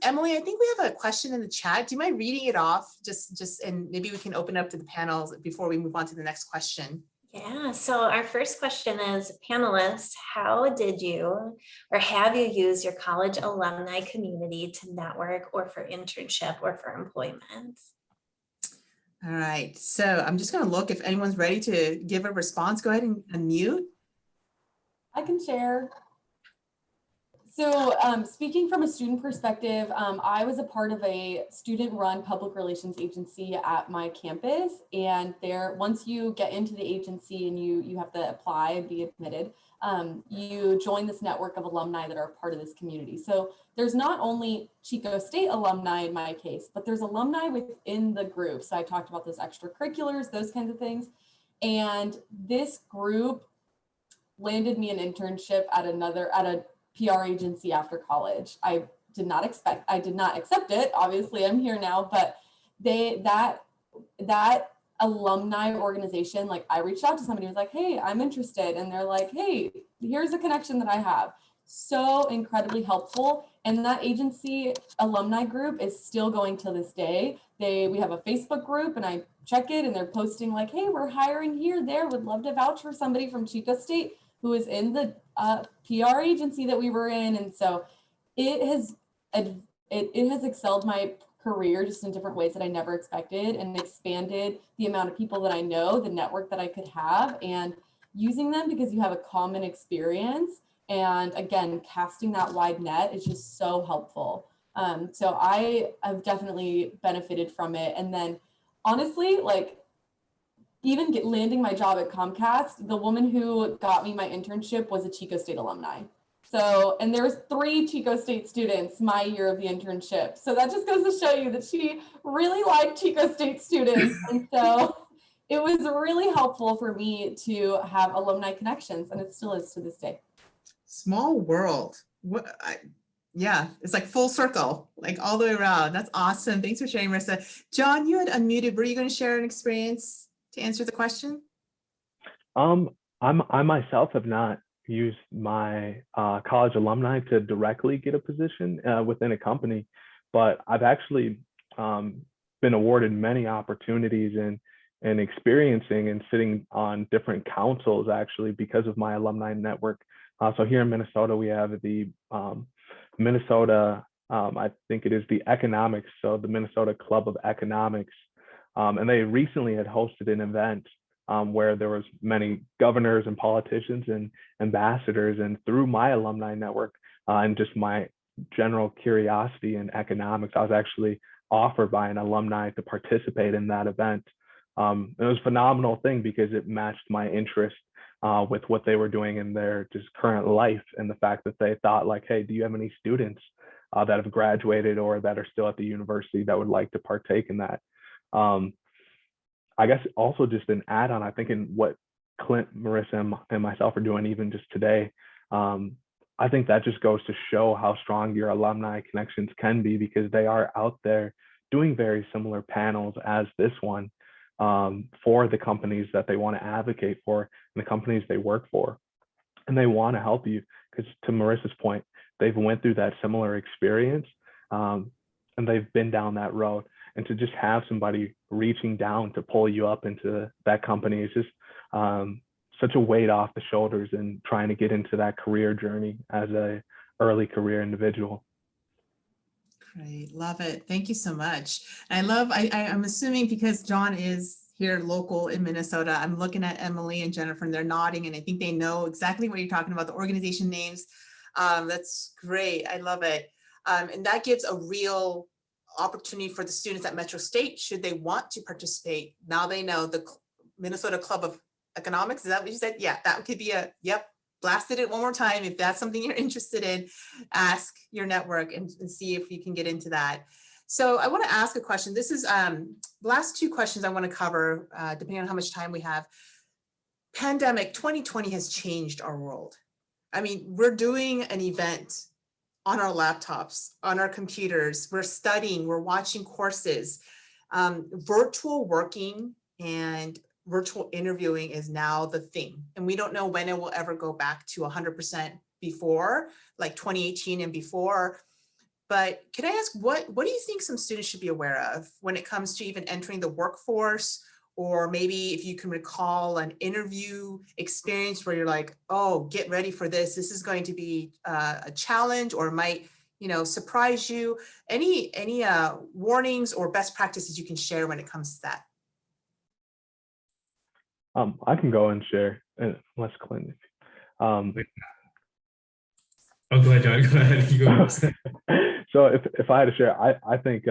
Emily, I think we have a question in the chat. Do you mind reading it off? Just and maybe we can open up to the panels before we move on to the next question. Yeah, so our first question is, panelists, how did you or have you used your college alumni community to network or for internship or for employment? All right, so I'm just going to look if anyone's ready to give a response. Go ahead and unmute. I can share. So speaking from a student perspective, I was a part of a student-run public relations agency at my campus. And there, once you get into the agency and you have to apply and be admitted, you join this network of alumni that are part of this community. So there's not only Chico State alumni in my case, but there's alumni within the group. So I talked about those extracurriculars, those kinds of things. And this group landed me an internship at a PR agency after college. I did not accept it. Obviously, I'm here now, but that alumni organization, like I reached out to somebody who was like, hey, I'm interested. And they're like, hey, here's a connection that I have. So incredibly helpful. And that agency alumni group is still going to this day. We have a Facebook group and I check it and they're posting like, hey, we're hiring here, there, would love to vouch for somebody from Chico State who is in the PR agency that we were in. And so it has excelled my career just in different ways that I never expected, and expanded the amount of people that I know, the network that I could have, and using them because you have a common experience. And again, casting that wide net is just so helpful. So I have definitely benefited from it. And then honestly, like, even landing my job at Comcast, the woman who got me my internship was a Chico State alumni. So, and there was 3 Chico State students my year of the internship. So that just goes to show you that she really liked Chico State students. And so it was really helpful for me to have alumni connections, and it still is to this day. Small world. Yeah, it's like full circle, like all the way around. That's awesome. Thanks for sharing, Marissa. John, you had unmuted. Were you going to share an experience to answer the question? I myself have not used my college alumni to directly get a position within a company, but I've actually been awarded many opportunities and experiencing and sitting on different councils actually because of my alumni network. So here in Minnesota, we have the Minnesota, I think it is the economics, so the Minnesota Club of Economics. And they recently had hosted an event where there was many governors and politicians and ambassadors. And through my alumni network and just my general curiosity in economics, I was actually offered by an alumni to participate in that event. It was a phenomenal thing because it matched my interest with what they were doing in their just current life, and the fact that they thought like, hey, do you have any students that have graduated or that are still at the university that would like to partake in that? I guess also just an add-on, I think in what Clint, Marissa, and myself are doing even just today, I think that just goes to show how strong your alumni connections can be, because they are out there doing very similar panels as this one for the companies that they want to advocate for and the companies they work for. And they want to help you because, to Marissa's point, they've went through that similar experience and they've been down that road. And to just have somebody reaching down to pull you up into that company is just such a weight off the shoulders and trying to get into that career journey as a early career individual. Great, love it. Thank you so much. I'm assuming because John is here local in Minnesota, I'm looking at Emily and Jennifer and they're nodding, and I think they know exactly what you're talking about, the organization names. That's great. I love it. And that gives a real opportunity for the students at Metro State, should they want to participate. Now they know the Minnesota Club of Economics. Is that what you said? Yeah, that could be yep. Blasted it one more time. If that's something you're interested in, ask your network and see if you can get into that. So I want to ask a question. This is the last 2 questions I want to cover, depending on how much time we have. Pandemic 2020 has changed our world. I mean, we're doing an event on our laptops, on our computers, we're studying, we're watching courses. Virtual working and virtual interviewing is now the thing. And we don't know when it will ever go back to 100% before, like 2018 and before. But can I ask, what do you think some students should be aware of when it comes to even entering the workforce or maybe if you can recall an interview experience where you're like, oh, get ready for this. This is going to be a challenge or might, surprise you. Any warnings or best practices you can share when it comes to that? I can go and share, unless Clint. Oh, go ahead, John. Go ahead. You go first. So if I had to share, I think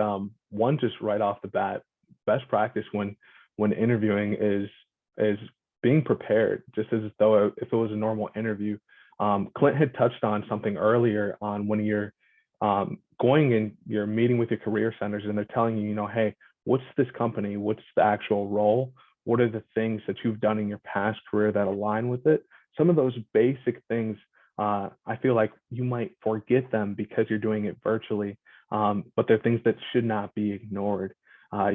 one, just right off the bat, best practice when interviewing is being prepared, just as though if it was a normal interview. Clint had touched on something earlier on when you're going and you're meeting with your career centers and they're telling you, hey, what's this company? What's the actual role? What are the things that you've done in your past career that align with it? Some of those basic things, I feel like you might forget them because you're doing it virtually, but they're things that should not be ignored.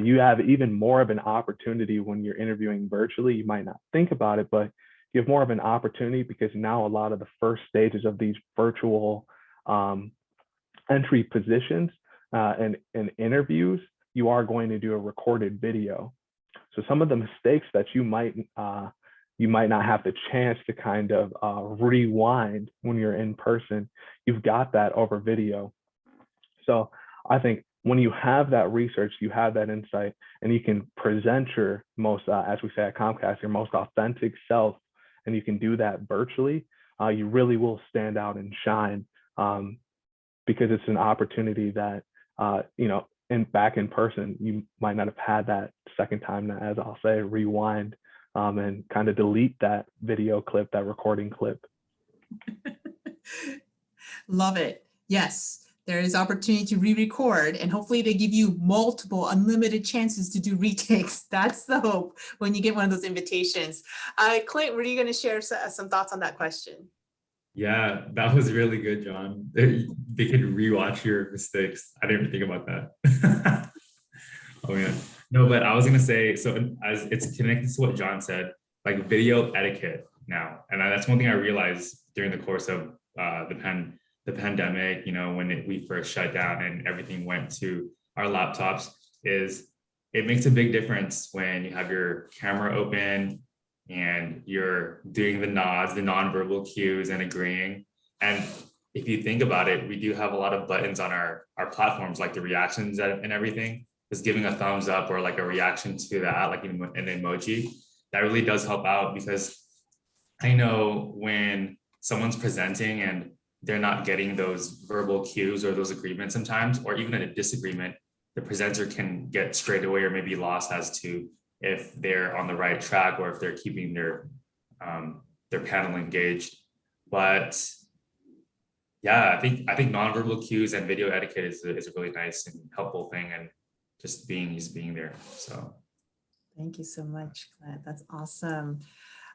You have even more of an opportunity when you're interviewing virtually. You might not think about it, but you have more of an opportunity because now a lot of the first stages of these virtual entry positions and interviews, you are going to do a recorded video. So some of the mistakes that you might not have the chance to kind of rewind when you're in person, you've got that over video. So I think when you have that research, you have that insight, and you can present your most, as we say at Comcast, your most authentic self, and you can do that virtually, you really will stand out and shine, because it's an opportunity that, back in person, you might not have had that second time, as I'll say, rewind and kind of delete that video clip, that recording clip. Love it. Yes, there is opportunity to re-record, and hopefully they give you multiple unlimited chances to do retakes. That's the hope when you get one of those invitations. Clint, were you going to share some thoughts on that question? Yeah, that was really good, John. They could rewatch your mistakes. I didn't even think about that. Oh man. No, but I was gonna say, so as it's connected to what John said, like video etiquette now, and that's one thing I realized during the course of the pandemic. When we first shut down and everything went to our laptops, is it makes a big difference when you have your camera open and you're doing the nods, the nonverbal cues, and agreeing. And if you think about it, we do have a lot of buttons on our platforms, like the reactions and everything. Just giving a thumbs up or like a reaction to that, like an emoji, that really does help out, because I know when someone's presenting and they're not getting those verbal cues or those agreements sometimes, or even in a disagreement, the presenter can get straight away or maybe lost as to if they're on the right track or if they're keeping their panel engaged. But yeah, I think nonverbal cues and video etiquette is a really nice and helpful thing, and just being there. So thank you so much, Clint. That's awesome.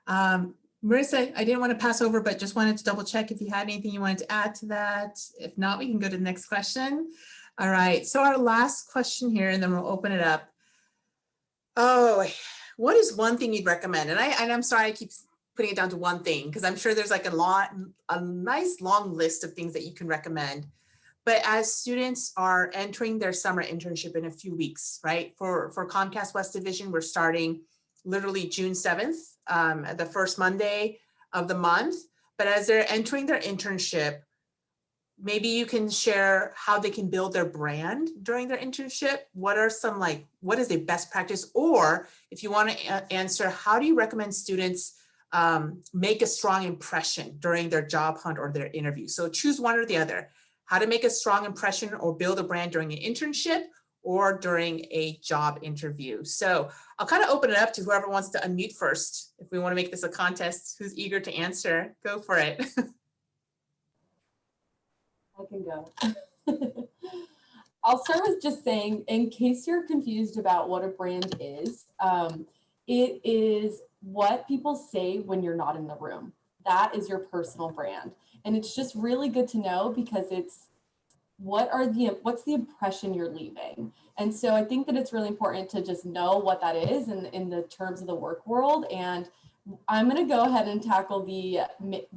Marissa, I didn't want to pass over, but just wanted to double check if you had anything you wanted to add to that. If not, we can go to the next question. All right, so our last question here, and then we'll open it up. Oh, what is one thing you'd recommend? And I'm sorry, I keep putting it down to one thing, because I'm sure there's like a nice long list of things that you can recommend. But as students are entering their summer internship in a few weeks, right? For Comcast West Division, we're starting literally June 7th, the first Monday of the month. But as they're entering their internship, maybe you can share how they can build their brand during their internship. What are some, what is a best practice? Or if you want to answer, how do you recommend students make a strong impression during their job hunt or their interview? So choose one or the other. How to make a strong impression or build a brand during an internship or during a job interview. So I'll kind of open it up to whoever wants to unmute first. If we want to make this a contest, who's eager to answer, go for it. I can go. I'll start with just saying, in case you're confused about what a brand is, it is what people say when you're not in the room. That is your personal brand. And it's just really good to know, because it's what's the impression you're leaving. And so I think that it's really important to just know what that is in the terms of the work world. And I'm going to go ahead and tackle the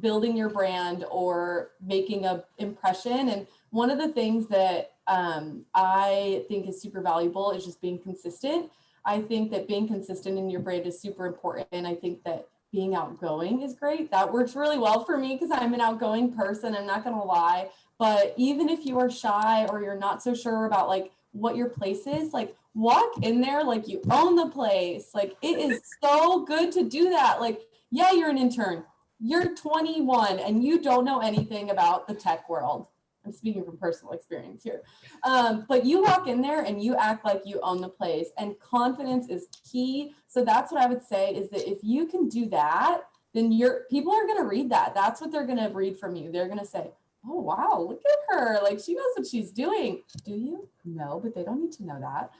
building your brand or making an impression. And one of the things that I think is super valuable is just being consistent. I think that being consistent in your brand is super important. And I think that being outgoing is great. That works really well for me because I'm an outgoing person. I'm not going to lie. But even if you are shy or you're not so sure about like what your place is, like walk in there like you own the place. Like it is so good to do that. Like, yeah, you're an intern. You're 21 and you don't know anything about the tech world. I'm speaking from personal experience here. But you walk in there and you act like you own the place, and confidence is key. So that's what I would say is that if you can do that, then people are going to read that. That's what they're going to read from you. They're going to say, oh, wow, look at her. Like she knows what she's doing. Do you? No, but they don't need to know that.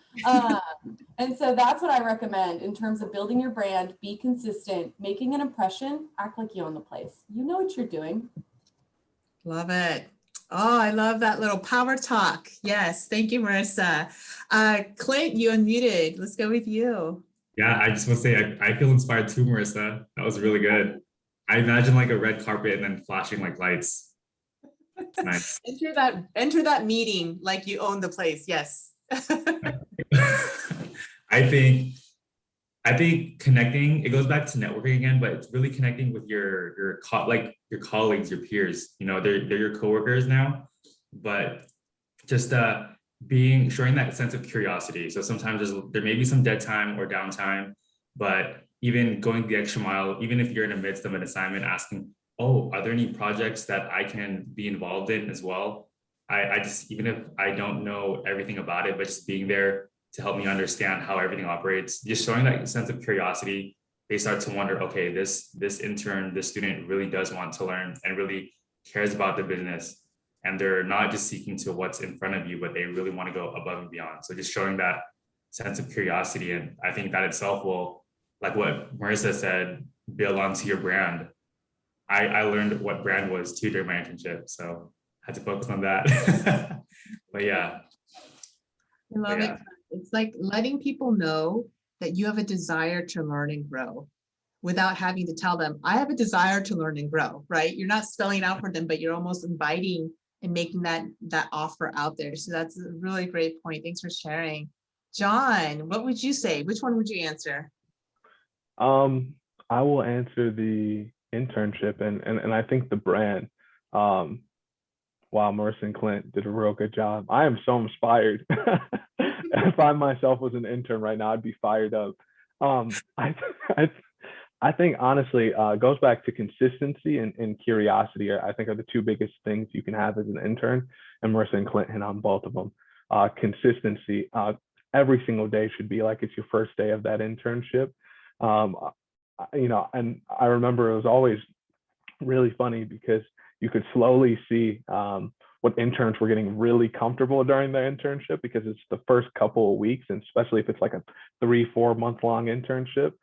And so that's what I recommend in terms of building your brand. Be consistent, making an impression, act like you own the place. You know what you're doing. Love it. Oh, I love that little power talk. Yes. Thank you, Marissa. Clint, you unmuted. Let's go with you. Yeah, I just want to say I feel inspired too, Marissa. That was really good. I imagine like a red carpet and then flashing like lights. It's nice. Enter that meeting like you own the place. Yes. I think connecting, it goes back to networking again, but it's really connecting with your colleagues, your peers. You know, they're your coworkers now, but just showing that sense of curiosity. So sometimes there may be some dead time or downtime, but even going the extra mile, even if you're in the midst of an assignment, asking, oh, are there any projects that I can be involved in as well? I just, even if I don't know everything about it, but just being there to help me understand how everything operates, just showing that sense of curiosity, they start to wonder, okay, this intern, this student really does want to learn and really cares about the business. And they're not just seeking to what's in front of you, but they really want to go above and beyond. So just showing that sense of curiosity. And I think that itself will, like what Marissa said, build onto your brand. I learned what brand was too during my internship. So I had to focus on that. But yeah. I love it. It's like letting people know that you have a desire to learn and grow without having to tell them, I have a desire to learn and grow, right? You're not spelling out for them, but you're almost inviting and making that offer out there. So that's a really great point. Thanks for sharing. John, what would you say? Which one would you answer? I will answer the internship and I think the brand. Wow, Marissa and Clint did a real good job. I am so inspired. If I myself was an intern right now, I'd be fired up. I think honestly, it goes back to consistency and curiosity. I think are the two biggest things you can have as an intern, and Marissa and Clint hit on both of them. Consistency. Every single day should be like it's your first day of that internship. You know, and I remember it was always really funny because you could slowly see what interns were getting really comfortable during their internship, because it's the first couple of weeks, and especially if it's like a 3-4 month long internship,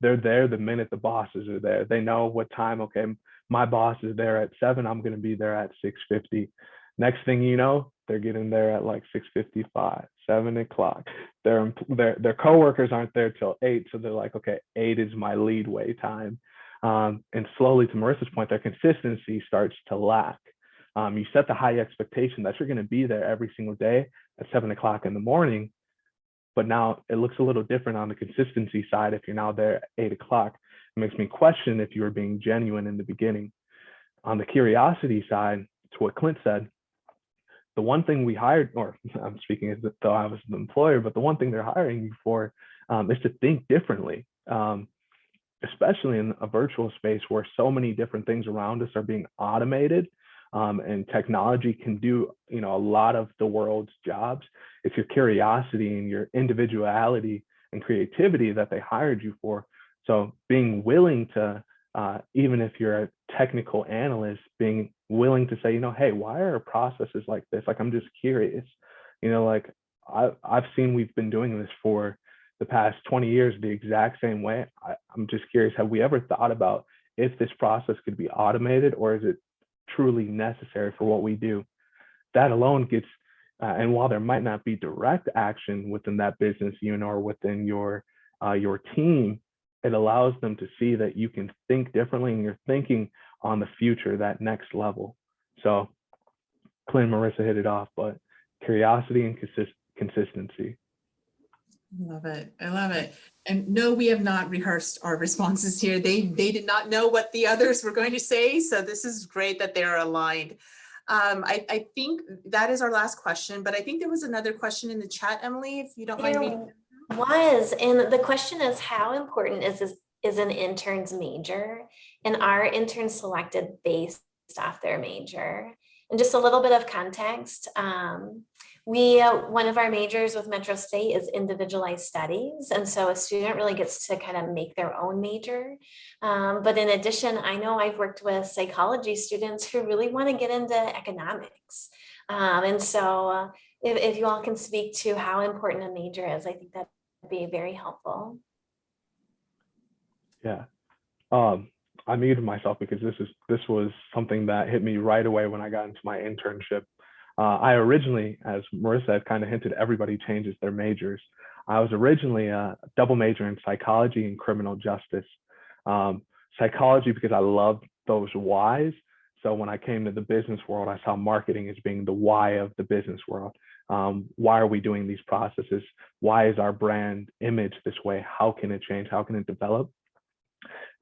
they're there the minute the bosses are there. They know what time, okay, my boss is there at 7, I'm going to be there at 6:50. Next thing you know, they're getting there at like 6:55, 7 o'clock. Their coworkers aren't there till 8, so they're like, okay, 8 is my leadway time. And slowly, to Marissa's point, their consistency starts to lack. You set the high expectation that you're going to be there every single day at 7 o'clock in the morning, but now it looks a little different on the consistency side. If you're now there at 8 o'clock, it makes me question if you were being genuine in the beginning. On the curiosity side, to what Clint said, the one thing we hired, or I'm speaking as though I was the employer, but the one thing they're hiring you for is to think differently. Especially in a virtual space where so many different things around us are being automated, and technology can do, you know, a lot of the world's jobs. It's your curiosity and your individuality and creativity that they hired you for. So being willing to, even if you're a technical analyst, being willing to say, you know, hey, why are processes like this? Like, I'm just curious, you know, like I've seen we've been doing this for the past 20 years the exact same way. I'm just curious, have we ever thought about if this process could be automated, or is it truly necessary for what we do? That alone gets, and while there might not be direct action within that business unit or within your team, it allows them to see that you can think differently and you're thinking on the future, that next level. So Clint and Marissa hit it off, but curiosity and consistency. Love it. I love it. And no, we have not rehearsed our responses here. They did not know what the others were going to say. So this is great that they're aligned. I think that is our last question, but I think there was another question in the chat, Emily, if you don't mind reading. And the question is, how important is an intern's major? And are interns selected based off their major? And just a little bit of context. One of our majors with Metro State is individualized studies. And so a student really gets to kind of make their own major. But in addition, I know I've worked with psychology students who really want to get into economics. And so if you all can speak to how important a major is, I think that'd be very helpful. Yeah. I muted myself because this was something that hit me right away when I got into my internship. I originally, as Marissa had kind of hinted, everybody changes their majors. I was originally a double major in psychology and criminal justice. Psychology because I loved those whys. So when I came to the business world, I saw marketing as being the why of the business world. Why are we doing these processes? Why is our brand image this way? How can it change? How can it develop?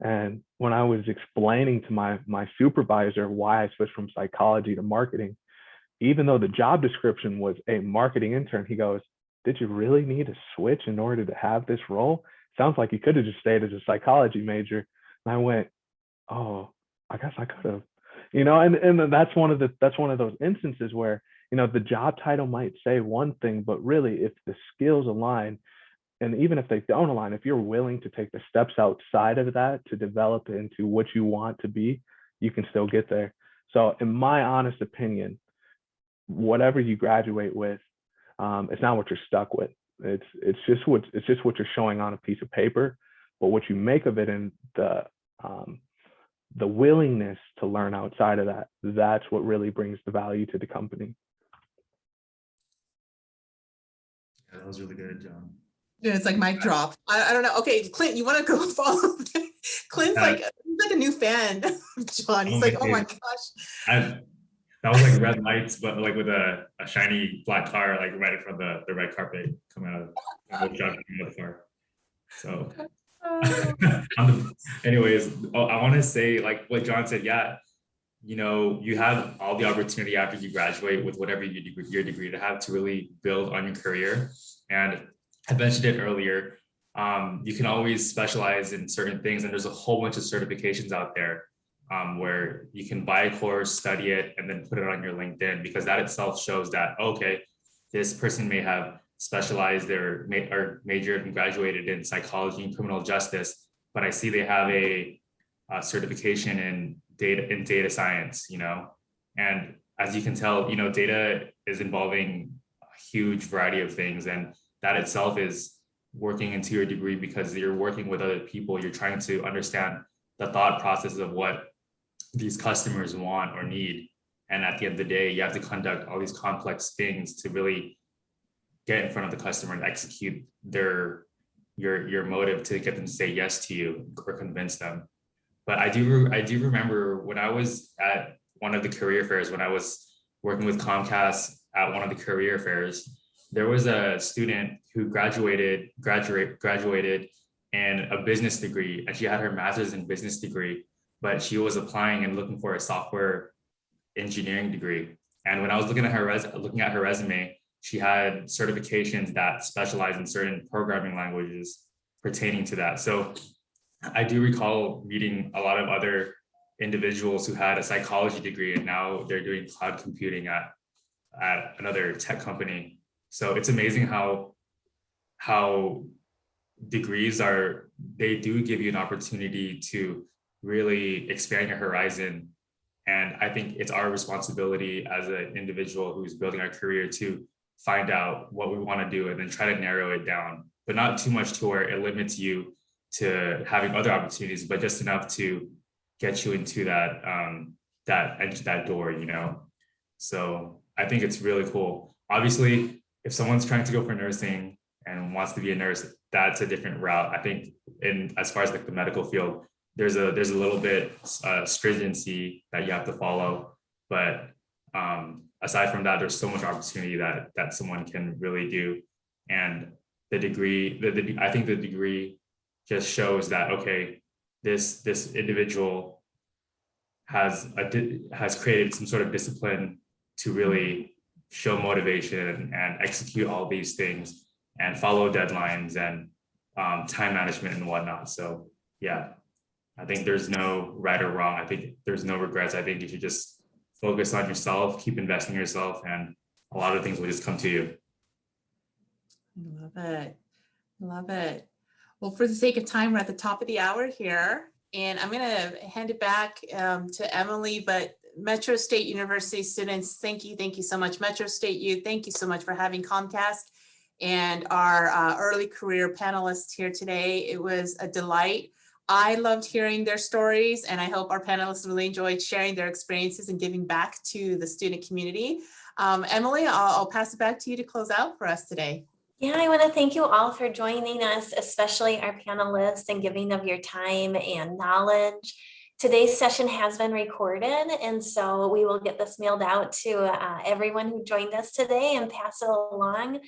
And when I was explaining to my supervisor why I switched from psychology to marketing, even though the job description was a marketing intern, he goes, "Did you really need to switch in order to have this role? Sounds like you could have just stayed as a psychology major." And I went, "Oh, I guess I could have." And that's one of those instances where, the job title might say one thing, but really if the skills align, and even if they don't align, if you're willing to take the steps outside of that to develop into what you want to be, you can still get there. So in my honest opinion, whatever you graduate with, it's not what you're stuck with. It's just what you're showing on a piece of paper, but what you make of it and the willingness to learn outside of that, that's what really brings the value to the company. Yeah, that was really good, John. Yeah, it's like mic drop. I don't know. Okay, Clint, you want to go follow? Clint's like a new fan of John. He's like, oh my gosh. That was like red lights, but like with a shiny black car, like right in front of the red carpet coming out of the car. So anyways, I want to say, like what John said, yeah, you have all the opportunity after you graduate with whatever your degree to have to really build on your career. And I mentioned it earlier, you can always specialize in certain things, and there's a whole bunch of certifications out there where you can buy a course, study it, and then put it on your LinkedIn, because that itself shows that, okay, this person may have specialized or majored and graduated in psychology and criminal justice, but I see they have a certification in data science, and as you can tell, data is involving a huge variety of things, and that itself is working into your degree because you're working with other people. You're trying to understand the thought process of what these customers want or need. And at the end of the day, you have to conduct all these complex things to really get in front of the customer and execute your motive to get them to say yes to you or convince them. But I do remember when I was at one of the career fairs, when I was working with Comcast at one of the career fairs, there was a student who graduated in a business degree, and she had her master's in business degree, but she was applying and looking for a software engineering degree. And when I was looking at her resume, she had certifications that specialize in certain programming languages pertaining to that. So I do recall meeting a lot of other individuals who had a psychology degree, and now they're doing cloud computing at another tech company. So it's amazing how degrees they do give you an opportunity to really expand your horizon. And I think it's our responsibility as an individual who's building our career to find out what we want to do and then try to narrow it down, but not too much to where it limits you to having other opportunities, but just enough to get you into that door, So I think it's really cool. Obviously, if someone's trying to go for nursing and wants to be a nurse, that's a different route. I think as far as like the medical field, there's a little bit stringency that you have to follow. But aside from that, there's so much opportunity that someone can really do. And the degree, I think the degree just shows that, okay, this individual has created some sort of discipline to really show motivation and execute all these things and follow deadlines and time management and whatnot. So yeah, I think there's no right or wrong. I think there's no regrets. I think you should just focus on yourself, keep investing in yourself, and a lot of things will just come to you. I love it. I love it. Well, for the sake of time, we're at the top of the hour here, and I'm going to hand it back to Emily, but Metro State University students, thank you so much. Metro State U, thank you so much for having Comcast and our early career panelists here today. It was a delight. I loved hearing their stories, and I hope our panelists really enjoyed sharing their experiences and giving back to the student community. Emily, I'll pass it back to you to close out for us today. Yeah, I want to thank you all for joining us, especially our panelists, and giving of your time and knowledge. Today's session has been recorded, and so we will get this mailed out to everyone who joined us today and pass it along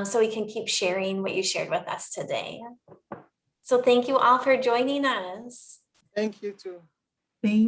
so we can keep sharing what you shared with us today. So thank you all for joining us. Thank you too. Thank